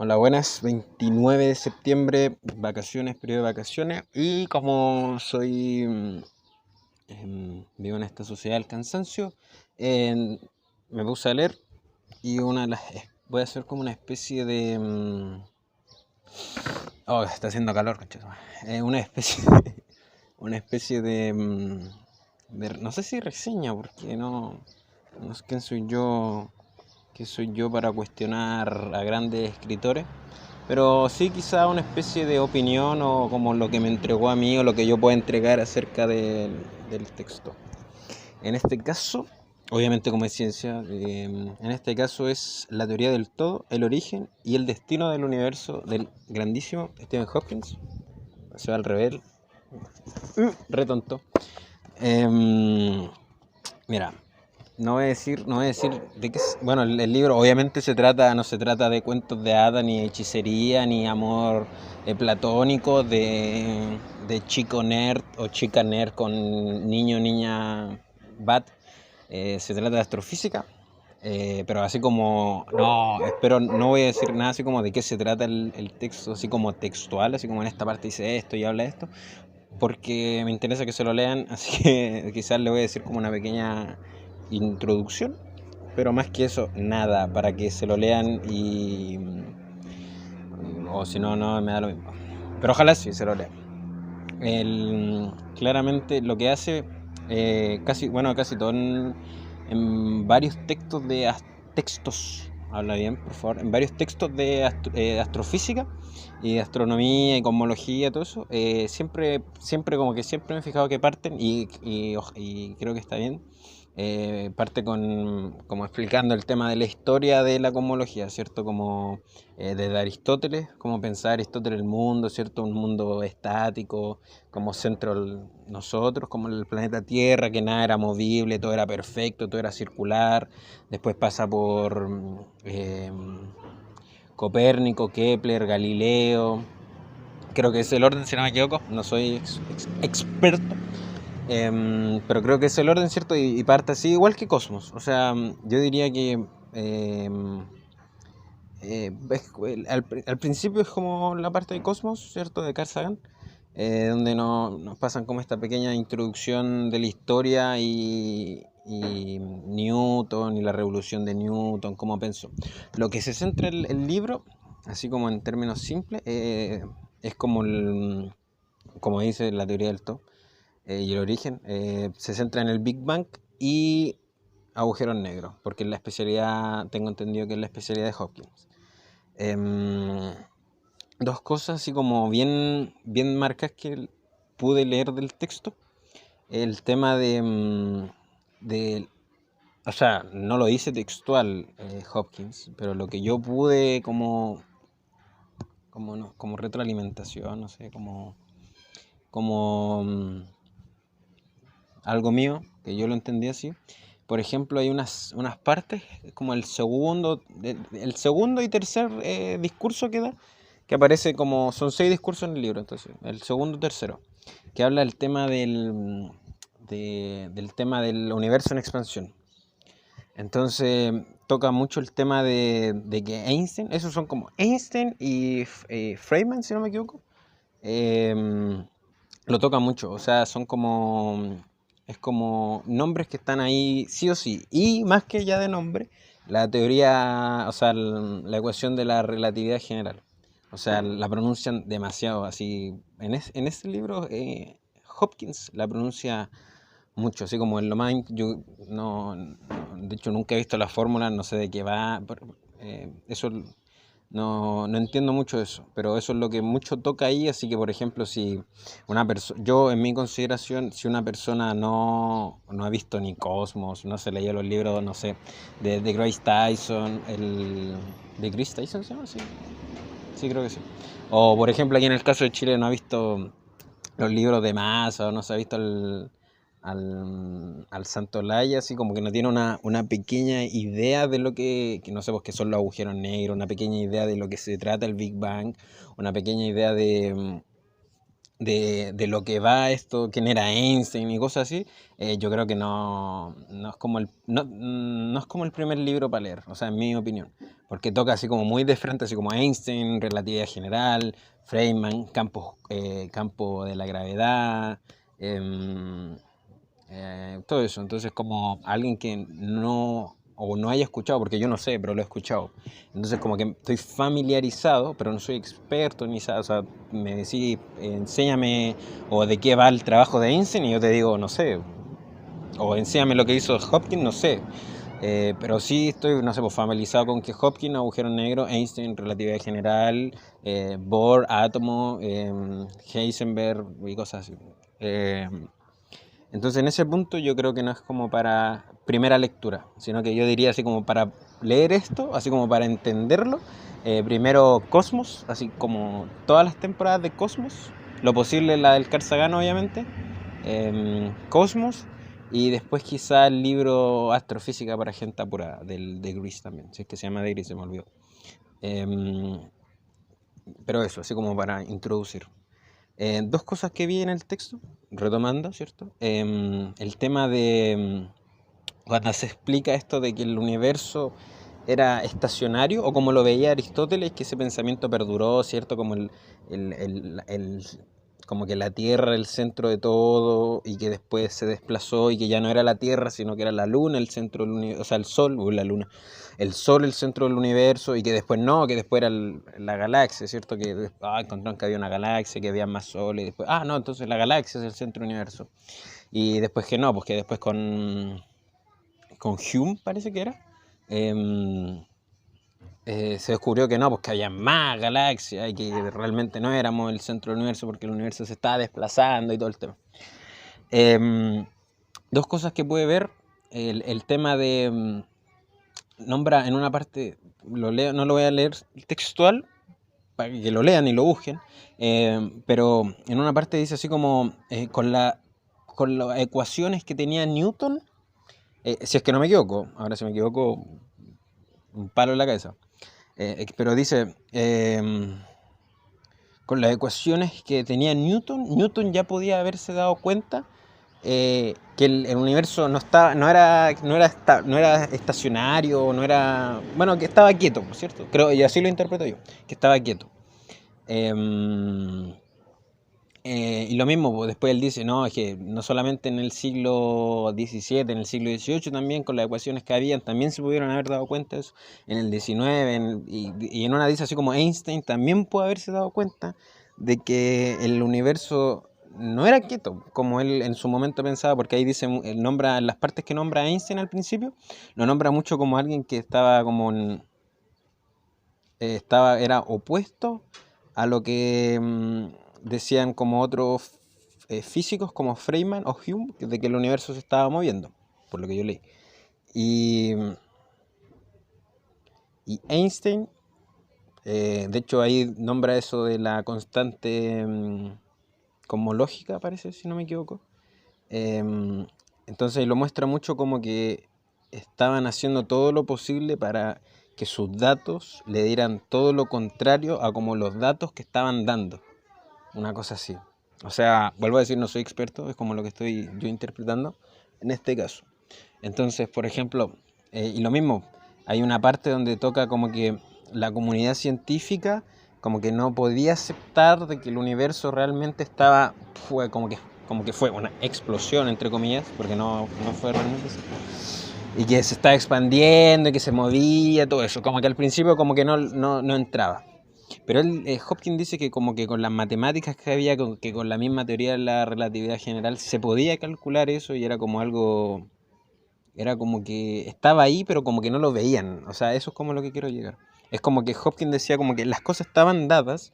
Hola, buenas, 29 de septiembre, vacaciones, periodo de vacaciones, y como soy, vivo en esta sociedad del cansancio, me puse a leer y voy a hacer como una especie de, oh, está haciendo calor, conchetumare. Una especie, una especie de, no sé si reseña, porque no sé quién soy yo, qué soy yo para cuestionar a grandes escritores. Pero sí quizá una especie de opinión o como lo que me entregó a mí o lo que yo puedo entregar acerca del texto. En este caso, obviamente como es ciencia, en este caso es la teoría del todo, el origen y el destino del universo del grandísimo Stephen Hopkins. Se va al revés, re tonto. Mira, no voy a decir de qué bueno, el libro obviamente no se trata de cuentos de hadas, ni hechicería, ni amor platónico, de chico nerd o chica nerd con niño, niña, bat. Se trata de astrofísica, pero así como, no voy a decir nada así como de qué se trata el texto, así como textual, así como en esta parte dice esto y habla de esto, porque me interesa que se lo lean, así que quizás le voy a decir como una pequeña introducción, pero más que eso, nada, para que se lo lean o si no, no me da lo mismo. Pero ojalá sí se lo lean. Claramente lo que hace, casi todo en varios textos, habla bien, por favor, en varios textos de astrofísica y de astronomía y cosmología, todo eso, siempre como que siempre me he fijado que parten y creo que está bien. Parte como explicando el tema de la historia de la cosmología, ¿cierto? Como desde Aristóteles, como pensaba Aristóteles el mundo, ¿cierto? Un mundo estático, como centro nosotros, como el planeta Tierra, que nada era movible, todo era perfecto, todo era circular. Después pasa por Copérnico, Kepler, Galileo. Creo que es el orden, si no me equivoco, no soy experto. Pero creo que es el orden, ¿cierto? Y parte así, igual que Cosmos. O sea, yo diría que al principio es como la parte de Cosmos, ¿cierto? De Carl Sagan, donde nos pasan como esta pequeña introducción de la historia y Newton y la revolución de Newton, cómo pensó. Lo que se centra el libro, así como en términos simples, es como dice la teoría del todo y el origen, se centra en el Big Bang y agujeros negros, porque es la especialidad, tengo entendido que es la especialidad de Hopkins. Em, Dos cosas así como bien marcas que pude leer del texto. El tema de o sea, no lo dice textual Hopkins, pero lo que yo pude como retroalimentación, no sé, como algo mío, que yo lo entendí así. Por ejemplo, hay unas partes, como el segundo y tercer discurso que da, que aparece como, son 6 discursos en el libro, entonces, el segundo y tercero, que habla del tema del universo en expansión. Entonces, toca mucho el tema de que Einstein, esos son como Einstein y Feynman, si no me equivoco, em, lo toca mucho, o sea, es como nombres que están ahí sí o sí, y más que ya de nombre, la teoría, o sea, la ecuación de la relatividad general, o sea, la pronuncian demasiado, así, en este libro Hopkins la pronuncia mucho, así como en lo más, yo de hecho nunca he visto la fórmula, no sé de qué va, eso no entiendo mucho de eso, pero eso es lo que mucho toca ahí, así que por ejemplo, si una persona, yo en mi consideración, si una persona no ha visto ni Cosmos, no se leyó los libros, no sé, de Grace Tyson, ¿de Grace Tyson se llama? Sí, sí creo que sí. O por ejemplo, aquí en el caso de Chile no ha visto los libros de Massa, o no se ha visto al Santolaya, así como que no tiene una pequeña idea de lo que no sé, pues que son los agujeros negros, una pequeña idea de lo que se trata el Big Bang, una pequeña idea de lo que va esto, quién era Einstein y cosas así, yo creo que no es como no es como el primer libro para leer, o sea, en mi opinión, porque toca así como muy de frente, así como Einstein, relatividad general, Feynman, campo de la gravedad, em, todo eso. Entonces, como alguien que no, o no haya escuchado, porque yo no sé, pero lo he escuchado. Entonces, como que estoy familiarizado, pero no soy experto ni o sea, me decís, enséñame o de qué va el trabajo de Einstein y yo te digo, no sé, o enséñame lo que hizo Hopkins, no sé. Pero sí estoy, no sé, pues, familiarizado con que Hopkins, agujero negro, Einstein, relatividad general, Bohr, átomo, Heisenberg y cosas así. Eh, entonces en ese punto yo creo que no es como para primera lectura, sino que yo diría así como para leer esto, así como para entenderlo, primero Cosmos, así como todas las temporadas de Cosmos, lo posible la del Carl Sagan obviamente, Cosmos, y después quizá el libro Astrofísica para gente apurada, de Gris también, si es que se llama de Gris, se me olvidó. Em, pero eso, así como para introducir. Dos cosas que vi en el texto, retomando, ¿cierto? El tema de cuando se explica esto de que el universo era estacionario, o como lo veía Aristóteles, que ese pensamiento perduró, ¿cierto? Como como que la Tierra era el centro de todo y que después se desplazó y que ya no era la Tierra, sino que era la Luna el centro del universo, o sea, el Sol, o la Luna, el Sol el centro del universo y que después no, que después era la galaxia, ¿cierto? Que encontraron que había una galaxia, que había más soles, y después, no, entonces la galaxia es el centro del universo. Y después que no, pues que después con Hume parece que era, em, se descubrió que no, pues que había más galaxias y que realmente no éramos el centro del universo porque el universo se estaba desplazando y todo el tema. Em, Dos cosas que puede ver, el tema de, nombra en una parte, no lo voy a leer textual, para que lo lean y lo busquen, pero en una parte dice así como, con las ecuaciones que tenía Newton, si es que no me equivoco, ahora si me equivoco, un palo en la cabeza. Pero dice, con las ecuaciones que tenía Newton ya podía haberse dado cuenta que el universo no era estacionario, no era, bueno, que estaba quieto, ¿cierto? Creo, y así lo interpreto yo, que estaba quieto. Em, y lo mismo, pues, después él dice, no, es que no solamente en el siglo XVII, en el siglo XVIII también, con las ecuaciones que habían, también se pudieron haber dado cuenta de eso, en el XIX, y en una dice así como Einstein también puede haberse dado cuenta de que el universo no era quieto, como él en su momento pensaba, porque ahí dice, él nombra, en las partes que nombra Einstein al principio, lo nombra mucho como alguien que estaba como era opuesto a lo que decían como otros físicos como Feynman o Hume, de que el universo se estaba moviendo, por lo que yo leí. Y, y Einstein, de hecho ahí nombra eso de la constante cosmológica, parece, si no me equivoco. Entonces lo muestra mucho como que estaban haciendo todo lo posible para que sus datos le dieran todo lo contrario a como los datos que estaban dando. Una cosa así. O sea, vuelvo a decir, no soy experto, es como lo que estoy yo interpretando en este caso. Entonces, por ejemplo, y lo mismo, hay una parte donde toca como que la comunidad científica como que no podía aceptar de que el universo realmente como que fue una explosión, entre comillas, porque no fue realmente así. Y que se estaba expandiendo y que se movía, todo eso. Como que al principio como que no entraba. Pero Hopkins dice que como que con las matemáticas que había, que con la misma teoría de la relatividad general se podía calcular eso y era como algo, era como que estaba ahí pero como que no lo veían. O sea, eso es como lo que quiero llegar. Es como que Hopkins decía como que las cosas estaban dadas,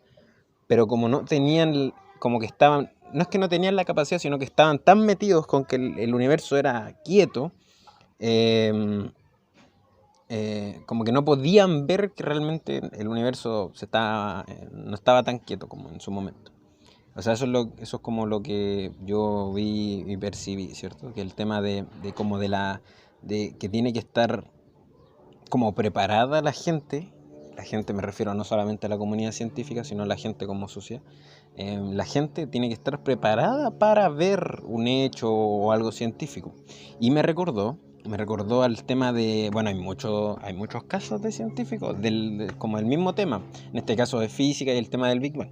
pero como no tenían, como que estaban, no es que no tenían la capacidad, sino que estaban tan metidos con que el universo era quieto, eh, como que no podían ver que realmente el universo no estaba tan quieto como en su momento. O sea, eso es como lo que yo vi y percibí, ¿cierto? Que el tema de como de que tiene que estar como preparada la gente, la gente, me refiero no solamente a la comunidad científica, sino a la gente como sociedad, la gente tiene que estar preparada para ver un hecho o algo científico. Y me recordó al tema de, bueno, hay muchos casos de científicos como el mismo tema, en este caso de física y el tema del Big Bang,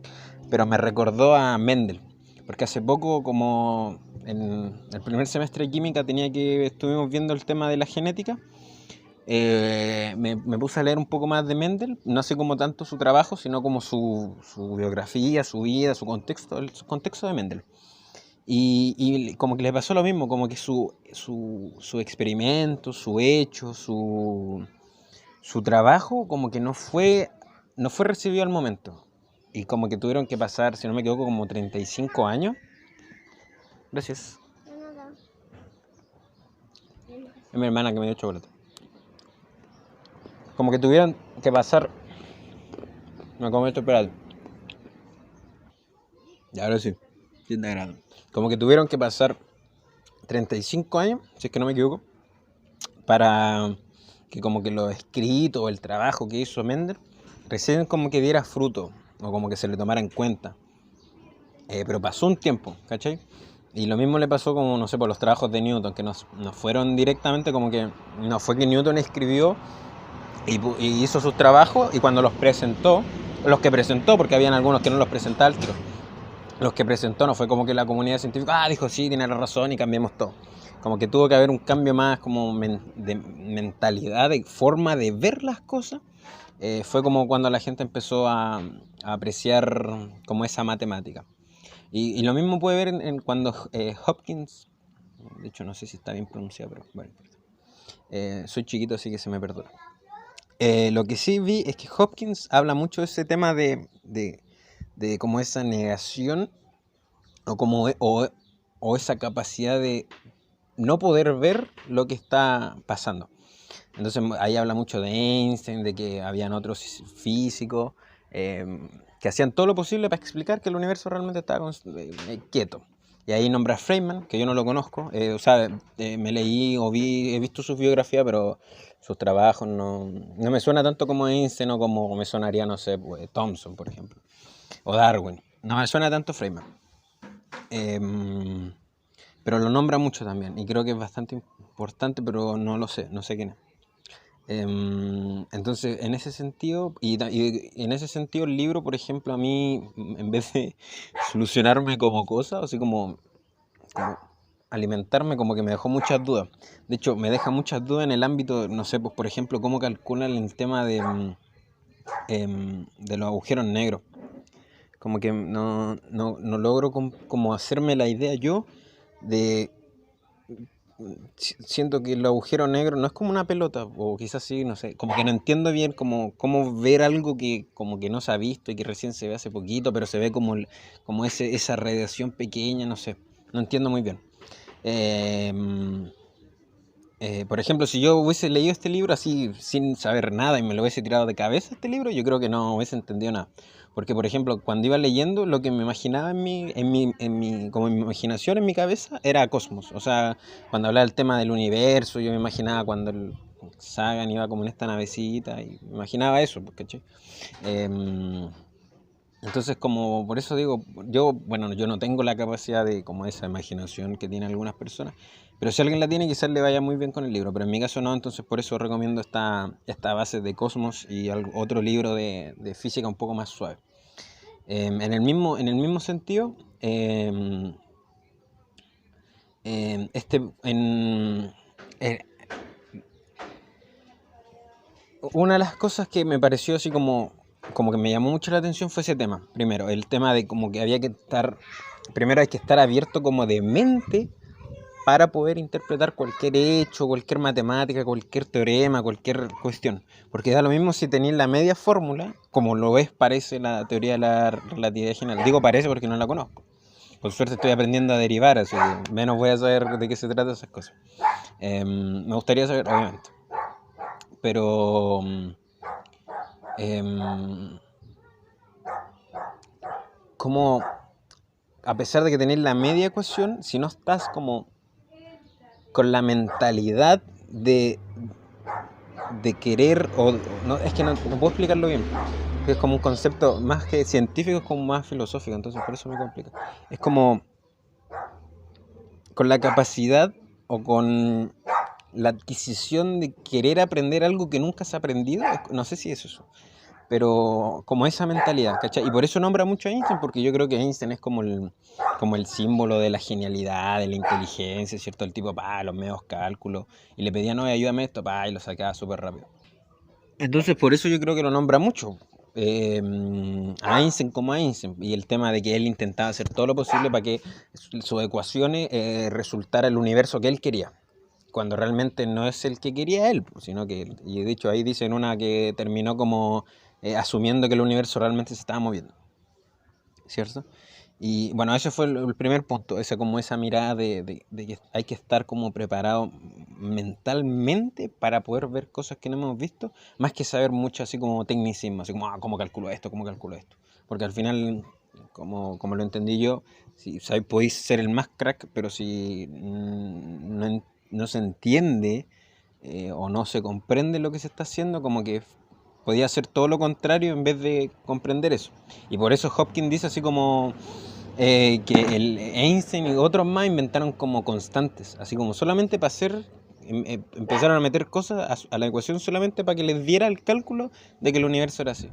pero me recordó a Mendel, porque hace poco, como en el primer semestre de química estuvimos viendo el tema de la genética, me puse a leer un poco más de Mendel, no así como tanto su trabajo, sino como su biografía, su vida, el contexto de Mendel. Y como que le pasó lo mismo, como que su experimento, su hecho, su trabajo, como que no fue recibido al momento. Y como que tuvieron que pasar, si no me equivoco, como 35 años. Gracias. Es mi hermana que me dio chocolate. Como que tuvieron que pasar. Me comí esto, espérate. Y ahora sí, 100 grados. Como que tuvieron que pasar 35 años, si es que no me equivoco, para que como que lo escrito o el trabajo que hizo Mendel recién como que diera fruto o como que se le tomara en cuenta. Pero pasó un tiempo, ¿cachai? Y lo mismo le pasó como, no sé, por los trabajos de Newton, que no fueron directamente como que, no fue que Newton escribió y hizo sus trabajos y cuando los que presentó, porque habían algunos que no los presentaba al tiro, los que presentó no fue como que la comunidad científica, dijo sí, tiene la razón y cambiamos todo. Como que tuvo que haber un cambio más como de mentalidad, de forma de ver las cosas. Fue como cuando la gente empezó a apreciar como esa matemática. Y lo mismo puede ver cuando Hopkins, de hecho no sé si está bien pronunciado, pero bueno, soy chiquito así que se me perdona. Lo que sí vi es que Hopkins habla mucho de ese tema de como esa negación o esa capacidad de no poder ver lo que está pasando. Entonces ahí habla mucho de Einstein, de que habían otros físicos que hacían todo lo posible para explicar que el universo realmente estaba quieto. Y ahí nombra a Feynman, que yo no lo conozco, me leí o he visto su biografía, pero sus trabajos no me suena tanto como Einstein o como me sonaría, no sé, pues, Thomson, por ejemplo, o Darwin. No me suena tanto Feynman. Pero lo nombra mucho también y creo que es bastante importante, pero no sé quién es. Entonces, en ese sentido, y en ese sentido el libro, por ejemplo, a mí, en vez de solucionarme como cosa, así como alimentarme, como que me dejó muchas dudas. De hecho, me deja muchas dudas en el ámbito, no sé, pues por ejemplo, cómo calculan el tema de los agujeros negros. Como que no logro como hacerme la idea yo de... Siento que el agujero negro no es como una pelota, o quizás sí, no sé, como que no entiendo bien cómo ver algo que como que no se ha visto y que recién se ve hace poquito, pero se ve como esa radiación pequeña, no sé, no entiendo muy bien. Por ejemplo, si yo hubiese leído este libro así sin saber nada y me lo hubiese tirado de cabeza este libro, yo creo que no hubiese entendido nada. Porque, por ejemplo, cuando iba leyendo, lo que me imaginaba como en mi imaginación, en mi cabeza, era Cosmos. O sea, cuando hablaba del tema del universo, yo me imaginaba cuando el Sagan iba como en esta navecita, y me imaginaba eso, ¿cachai? Entonces, como por eso digo, bueno, yo no tengo la capacidad de como esa imaginación que tienen algunas personas, pero si alguien la tiene, quizás le vaya muy bien con el libro, pero en mi caso no, entonces por eso recomiendo esta base de Cosmos y otro libro de física un poco más suave. En el mismo sentido, eh, una de las cosas que me pareció así como que me llamó mucho la atención fue ese tema. Primero, el tema de como que primero hay que estar abierto como de mente para poder interpretar cualquier hecho, cualquier matemática, cualquier teorema, cualquier cuestión. Porque da lo mismo si tenéis la media fórmula, como lo es, parece la teoría de la relatividad general. Digo parece porque no la conozco. Por suerte estoy aprendiendo a derivar, así que menos voy a saber de qué se trata esas cosas. Me gustaría saber, obviamente. Pero como a pesar de que tenés la media ecuación, si no estás como con la mentalidad de querer, no, es que no puedo explicarlo bien, que es como un concepto más que científico, es como más filosófico, entonces por eso me complica. Es como con la capacidad o con la adquisición de querer aprender algo que nunca se ha aprendido, no sé si es eso, pero como esa mentalidad, ¿cachai? Y por eso nombra mucho a Einstein, porque yo creo que Einstein es como el símbolo de la genialidad, de la inteligencia, ¿cierto? El tipo, los medios cálculos, y le pedía, no, ayúdame esto, y lo sacaba súper rápido. Entonces, por eso yo creo que lo nombra mucho. A Einstein como a Einstein, y el tema de que él intentaba hacer todo lo posible para que sus ecuaciones resultara el universo que él quería, cuando realmente no es el que quería él, sino que, y de hecho ahí dice en una que terminó como asumiendo que el universo realmente se estaba moviendo, ¿cierto? Y bueno, ese fue el primer punto, como esa mirada de que hay que estar como preparado mentalmente para poder ver cosas que no hemos visto, más que saber mucho así como tecnicismo, así como, ¿cómo calculo esto? ¿Cómo calculo esto? Porque al final, como lo entendí yo, si podéis ser el más crack, pero si no se entiende o no se comprende lo que se está haciendo, como que podía hacer todo lo contrario en vez de comprender eso. Y por eso Hopkins dice así como que el Einstein y otros más inventaron como constantes, así como solamente para hacer, empezaron a meter cosas a la ecuación solamente para que les diera el cálculo de que el universo era así.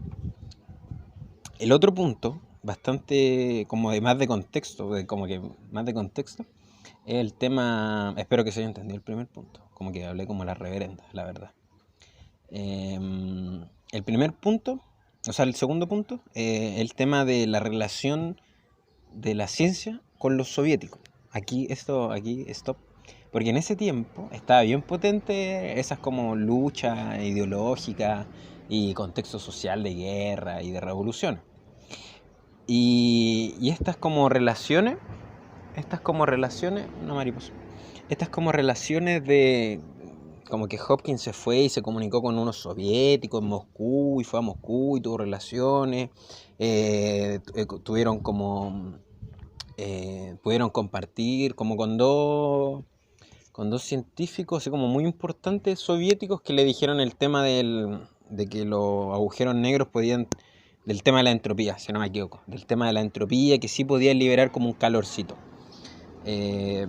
El otro punto, bastante como de más de contexto, como que más de contexto, es el tema, espero que se haya entendido el primer punto, como que hablé como la reverenda, la verdad. El primer punto, o sea, el segundo punto, el tema de la relación de la ciencia con los soviéticos. Aquí, stop. Porque en ese tiempo estaba bien potente esas como lucha ideológica y contexto social de guerra y de revolución. Y una mariposa, estas como relaciones de, como que Hopkins se fue y se comunicó con unos soviéticos en Moscú y fue a Moscú y tuvo relaciones, tuvieron como pudieron compartir como con dos científicos así como muy importantes soviéticos que le dijeron el tema de que los agujeros negros podían, del tema de la entropía, si no me equivoco, del tema de la entropía, que sí podían liberar como un calorcito. Eh,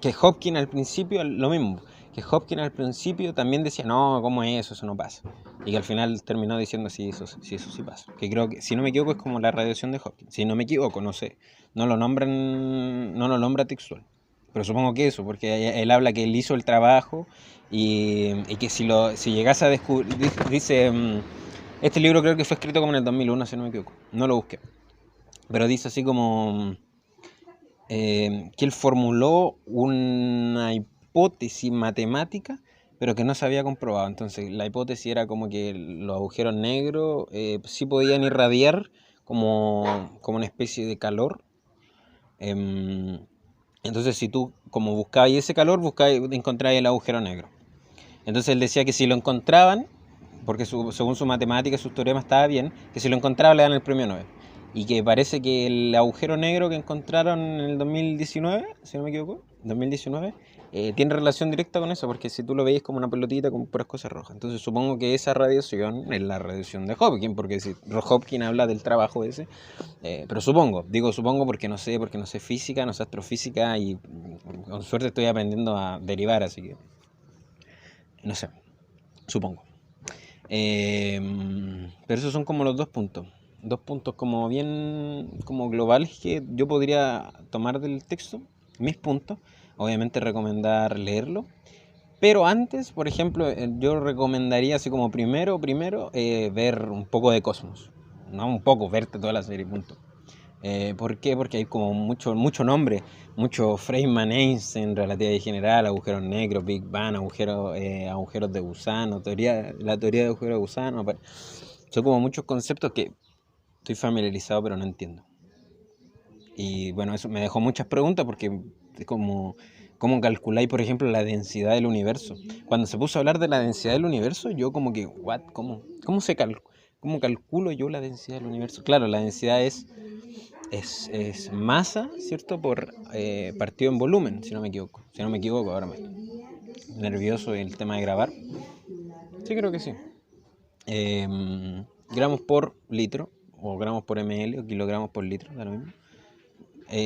que Hopkins al principio, lo mismo, que Hopkins al principio también decía, no, ¿cómo es eso? Eso no pasa. Y que al final terminó diciendo, sí, eso sí pasa. Que creo que, si no me equivoco, es como la radiación de Hopkins. Si no me equivoco, no sé. No lo nombra textual. Pero supongo que eso, porque él habla que él hizo el trabajo y que si llegase a descubrir, dice, este libro creo que fue escrito como en el 2001, si no me equivoco. No lo busqué. Pero dice así como que él formuló una hipótesis matemática, pero que no se había comprobado. Entonces la hipótesis era como que los agujeros negros sí podían irradiar como una especie de calor. Entonces si tú como buscabas ese calor, encontrabas el agujero negro. Entonces él decía que si lo encontraban, porque según su matemática, su teorema estaba bien, que si lo encontraban le dan el premio Nobel. Y que parece que el agujero negro que encontraron en el 2019, si no me equivoco, 2019, tiene relación directa con eso, porque si tú lo veis como una pelotita con puras cosas rojas. Entonces supongo que esa radiación es la radiación de Hopkins, porque si Hopkins habla del trabajo ese, pero digo supongo porque no sé física, no sé astrofísica y con suerte estoy aprendiendo a derivar, así que no sé, supongo. Pero esos son como los dos puntos como bien como globales que yo podría tomar del texto, mis puntos, obviamente recomendar leerlo, pero antes, por ejemplo, yo recomendaría así como primero ver un poco de Cosmos, no un poco, verte toda la serie, punto. ¿Por qué? Porque hay como mucho nombre, mucho Feynman, Einstein, relatividad general, agujeros negros, Big Bang, agujeros de gusano, la teoría de agujeros de gusano. Son como muchos conceptos que estoy familiarizado pero no entiendo. Y bueno, eso me dejó muchas preguntas porque es como, ¿cómo calculáis, por ejemplo, la densidad del universo? Cuando se puso a hablar de la densidad del universo, yo como que, ¿what? ¿Cómo calculo yo la densidad del universo? Claro, la densidad es masa, ¿cierto? Por partido en volumen, si no me equivoco. Si no me equivoco, ahora me estoy nervioso el tema de grabar. Sí, creo que sí. Gramos por litro, o gramos por ml, o kilogramos por litro, da lo mismo.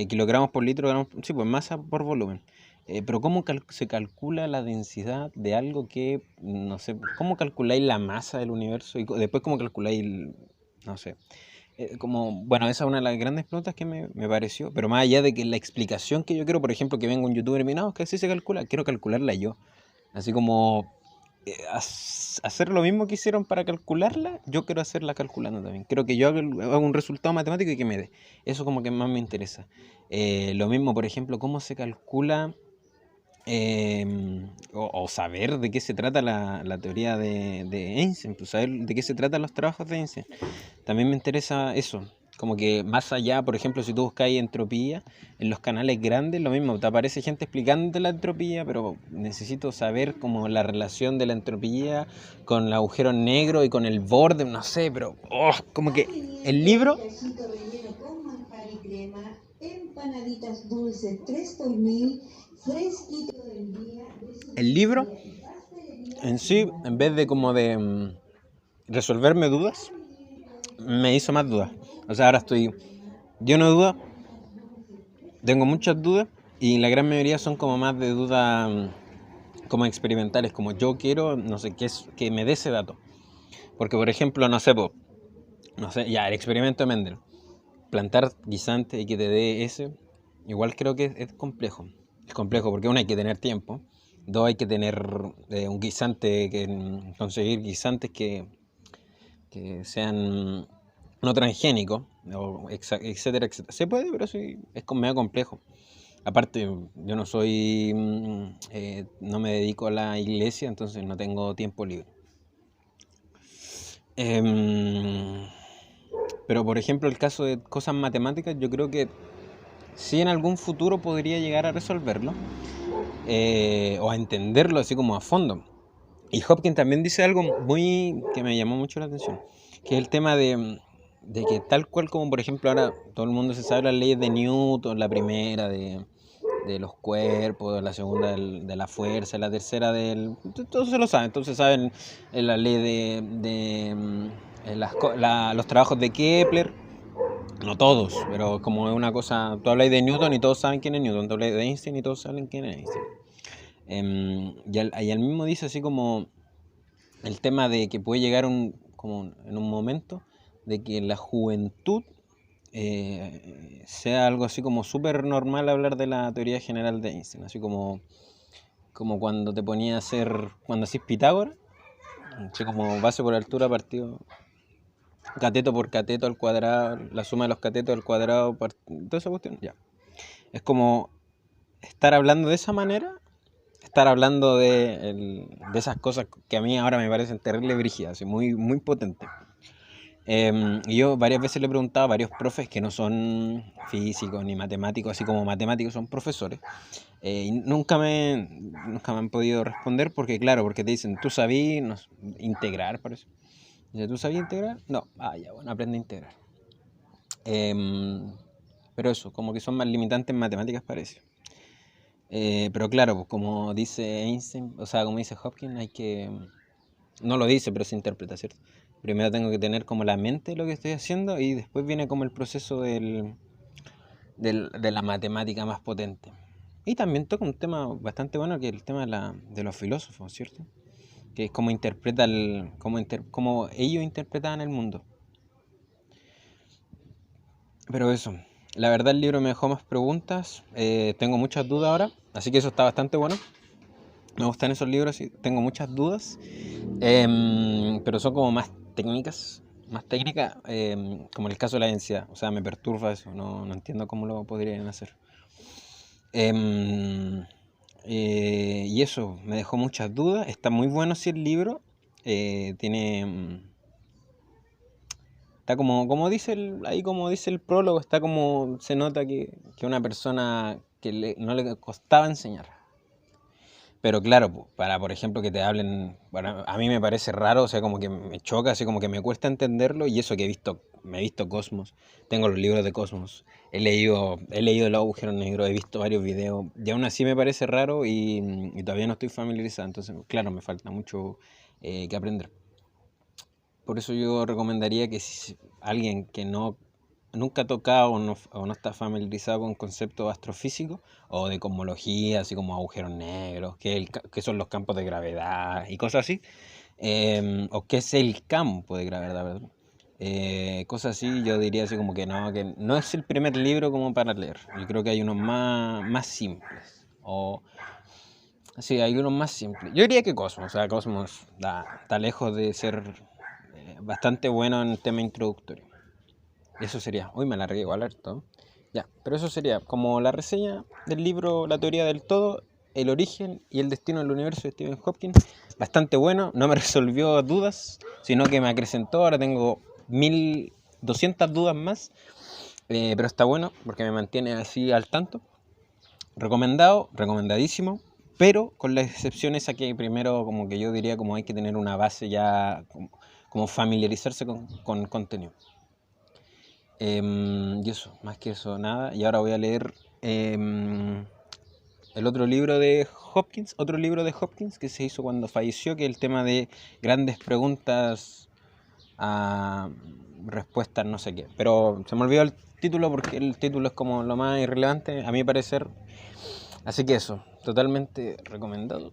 Kilogramos por litro, sí, pues masa por volumen. Pero ¿cómo se calcula la densidad de algo que, no sé, cómo calculáis la masa del universo? Y después cómo calculáis, no sé. Bueno, esa es una de las grandes preguntas que me pareció, pero más allá de que la explicación que yo quiero, por ejemplo, que venga un youtuber y me diga, no, es que así se calcula, quiero calcularla yo. Así como hacer lo mismo que hicieron para calcularla, yo quiero hacerla calculando también. Creo que yo hago un resultado matemático y que me dé. Eso como que más me interesa. Lo mismo, por ejemplo, cómo se calcula o saber de qué se trata la teoría de Einstein, pues saber de qué se tratan los trabajos de Einstein. También me interesa eso, como que más allá, por ejemplo, si tú buscáis entropía, en los canales grandes lo mismo, te aparece gente explicándote la entropía, pero necesito saber como la relación de la entropía con el agujero negro y con el borde, no sé, pero como que el libro... Empanaditas dulces 3 por 1000, fresquito del día. El libro en sí, en vez de como de resolverme dudas, me hizo más dudas. O sea, ahora estoy lleno de dudas, tengo muchas dudas y la gran mayoría son como más de dudas como experimentales, como yo quiero, no sé, que me dé ese dato. Porque, por ejemplo, no sé, ya, el experimento de Mendel, plantar guisante y que te dé ese, igual creo que es complejo. Es complejo porque uno hay que tener tiempo, dos hay que tener un guisante, conseguir guisantes que sean no transgénicos, etcétera, etcétera. Se puede, pero sí, es medio complejo. Aparte, yo no soy, no me dedico a la iglesia, entonces no tengo tiempo libre. Pero por ejemplo, el caso de cosas matemáticas, yo creo que sí en algún futuro podría llegar a resolverlo, o a entenderlo así como a fondo. Y Hopkins también dice algo muy que me llamó mucho la atención, que es el tema de que tal cual como por ejemplo ahora todo el mundo se sabe las leyes de Newton, la primera de los cuerpos, la segunda de la fuerza, la tercera todos se lo saben, entonces saben la ley los trabajos de Kepler, no todos, pero como es una cosa, tú hablas de Newton y todos saben quién es Newton, tú hablas de Einstein y todos saben quién es Einstein. Y al mismo dice así como el tema de que puede llegar como en un momento de que la juventud sea algo así como súper normal hablar de la teoría general de Einstein, así como cuando te ponía a hacer, cuando hacís Pitágoras, así como base por altura partido cateto por cateto al cuadrado, la suma de los catetos al cuadrado, toda esa cuestión, ya. Es como estar hablando de esa manera, estar hablando de esas cosas que a mí ahora me parecen terrible brígidas, muy, muy potentes. Y yo varias veces le he preguntado a varios profes que no son físicos ni matemáticos, así como matemáticos son profesores, y nunca me han podido responder porque, claro, porque te dicen, ¿tú sabías integrar? Parece. Dice, ¿tú sabías integrar? No. Ya, bueno, aprende a integrar. Pero eso, como que son más limitantes en matemáticas, parece. Pero claro, pues como dice Einstein, o sea, como dice Hopkins, hay que... No lo dice, pero se interpreta, ¿cierto? Primero tengo que tener como la mente de lo que estoy haciendo y después viene como el proceso de la matemática más potente. Y también toca un tema bastante bueno que es el tema de los filósofos, ¿cierto? Que es cómo cómo ellos interpretaban el mundo. Pero eso, la verdad el libro me dejó más preguntas, tengo muchas dudas ahora, así que eso está bastante bueno. Me gustan esos libros y tengo muchas dudas, pero son como más técnicas, como el caso de la densidad. O sea, me perturba eso, no entiendo cómo lo podrían hacer. Y eso, me dejó muchas dudas. Está muy bueno sí el libro. Está como dice ahí como dice el prólogo, está como se nota que una persona que no le costaba enseñar. Pero claro, para por ejemplo que te hablen, bueno, a mí me parece raro, o sea, como que me choca, así como que me cuesta entenderlo, y eso que me he visto Cosmos, tengo los libros de Cosmos, he leído Los agujeros negros, he visto varios videos, y aún así me parece raro y todavía no estoy familiarizado, entonces claro, me falta mucho que aprender. Por eso yo recomendaría que si alguien que nunca ha tocado o no está familiarizado con conceptos astrofísicos o de cosmología, así como agujeros negros, que son los campos de gravedad y cosas así, o qué es el campo de gravedad, ¿verdad? Cosas así, yo diría así como que no es el primer libro como para leer. Yo creo que hay unos más simples. Sí, hay unos más simples. Yo diría que Cosmos. O sea, Cosmos está lejos de ser bastante bueno en el tema introductorio. Eso sería. Uy, me alargué igual harto. Ya, pero eso sería como la reseña del libro La teoría del todo, el origen y el destino del universo de Stephen Hawking. Bastante bueno, no me resolvió dudas, sino que me acrecentó. Ahora tengo 1200 dudas más, pero está bueno porque me mantiene así al tanto. Recomendado, recomendadísimo, pero con la excepción esa que primero, como que yo diría, como hay que tener una base ya, como familiarizarse con contenido. Y eso, más que eso, nada. Y ahora voy a leer el otro libro de Hopkins, que se hizo cuando falleció, que es el tema de grandes preguntas a respuestas, no sé qué. Pero se me olvidó el título porque el título es como lo más irrelevante, a mi parecer. Así que eso, totalmente recomendado.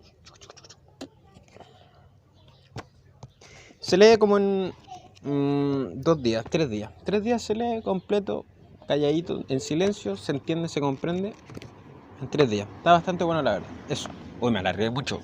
Se lee como en 2 días, 3 días. 3 días se lee completo, calladito, en silencio, se entiende, se comprende. En 3 días. Está bastante bueno, la verdad. Eso. Hoy me alargué mucho.